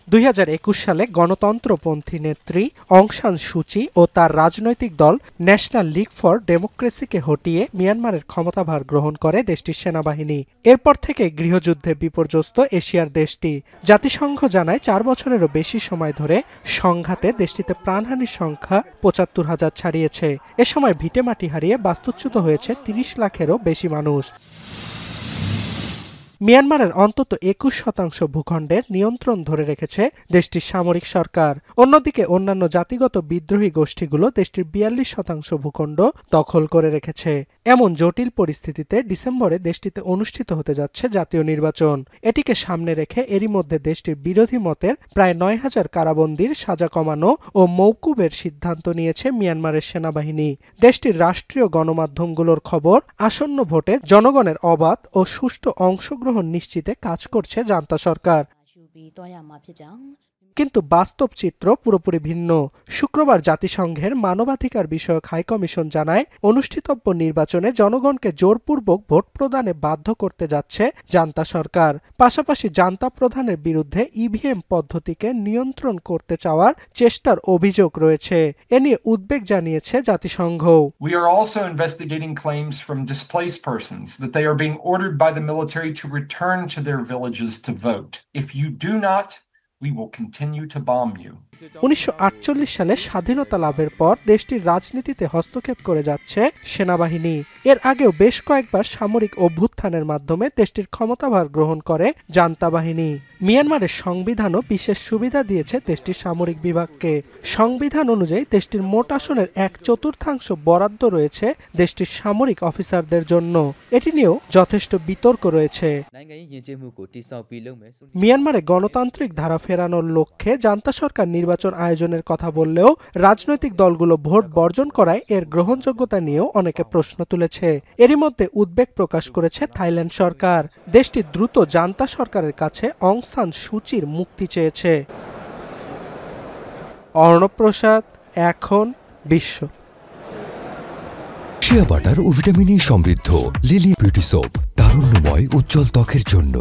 2021 সালে গণতন্ত্রপন্থী নেত্রী অং সান সুচি ও তার রাজনৈতিক দল ন্যাশনাল লিগ ফর ডেমোক্রেসিকে হটিয়ে মিয়ানমারের ক্ষমতাভার গ্রহণ করে দেশটির সেনাবাহিনী। এরপর থেকে গৃহযুদ্ধে বিপর্যস্ত এশিয়ার দেশটি। জাতিসংঘ জানায় 4 বছরেরও বেশি সময় ধরে সংঘাতে দেশটিতে প্রাণহানির সংখ্যা 75,000 ছাড়িয়েছে। এ সময় ভিটেমাটি হারিয়ে বাস্তুচ্যুত হয়েছে 30 লাখেরও বেশি মানুষ। মিয়ানমারের অন্তত 21% ভূখণ্ডের নিয়ন্ত্রণ ধরে রেখেছে দেশটির সামরিক সরকার। অন্যদিকে অন্যান্য জাতিগত বিদ্রোহী গোষ্ঠীগুলো দেশটির 42% ভূখণ্ড দখল করে রেখেছে। এমন জটিল পরিস্থিতিতে ডিসেম্বরে দেশটিতে অনুষ্ঠিত হতে যাচ্ছে জাতীয় নির্বাচন। এটিকে সামনে রেখে এরই মধ্যে দেশটির বিরোধী মতের প্রায় 9,000 কারাবন্দীর সাজা কমানো ও মওকুবের সিদ্ধান্ত নিয়েছে মিয়ানমারের সেনাবাহিনী। দেশটির রাষ্ট্রীয় গণমাধ্যমগুলোর খবর, আসন্ন ভোটে জনগণের অবাধ ও সুষ্ঠু অংশগ্রহণ নিশ্চিতে কাজ করছে জান্তা সরকার। কিন্তু বাস্তব চিত্র পুরোপুরি ভিন্ন। শুক্রবার জাতিসংঘের মানবাধিকার বিষয়ক হাইকমিশন জানায়, অনুষ্ঠিতব্য নির্বাচনে জনগণকে জোরপূর্বক ভোট প্রদানে বাধ্য করতে যাচ্ছে জান্তা সরকার। পাশাপাশি জান্তা প্রধানের বিরুদ্ধে ইভিএম পদ্ধতিকে নিয়ন্ত্রণ করতে চাওয়ার চেষ্টার অভিযোগ রয়েছে। এ নিয়ে উদ্বেগ জানিয়েছে জাতিসংঘ। We are also investigating claims from displaced persons that they are being ordered by the military to return to their villages to vote. If you do not, we will continue to bomb you. 1948 সালে স্বাধীনতা লাভের পর দেশটির রাজনীতিতে হস্তক্ষেপ করে যাচ্ছে সেনাবাহিনী। এর আগেও বেশ কয়েকবার সামরিক অভ্যুত্থানের মাধ্যমে দেশটির ক্ষমতাভার গ্রহণ করে জান্তা বাহিনী। মিয়ানমারের সংবিধানও বিশেষ সুবিধা দিয়েছে দেশটির সামরিক বিভাগকে। সংবিধান অনুযায়ী দেশটির মোট আসনের 1/4 বরাদ্দ রয়েছে দেশটির সামরিক অফিসারদের জন্য। এটি নিয়েও যথেষ্ট বিতর্ক রয়েছে। মিয়ানমারে গণতান্ত্রিক ধারা ফেরানোর লক্ষ্যে জান্তা সরকার নির্বাচন আয়োজনের কথা বললেও রাজনৈতিক দলগুলো ভোট বর্জন করায় এর গ্রহণযোগ্যতা নিয়েও অনেকে প্রশ্ন তুলেছে। এরই মধ্যে উদ্বেগ প্রকাশ করেছে থাইল্যান্ড সরকার। দেশটি দ্রুত জান্তা সরকারের কাছে অং সান সুচির মুক্তি চেয়েছে। অর্ণব প্রসাদ, এখন বিশ্ব। শিয়া বাটার ও ভিটামিন ই সমৃদ্ধ লিলি বিউটি সোপ, তারুণ্যময় উজ্জ্বল ত্বকের জন্য।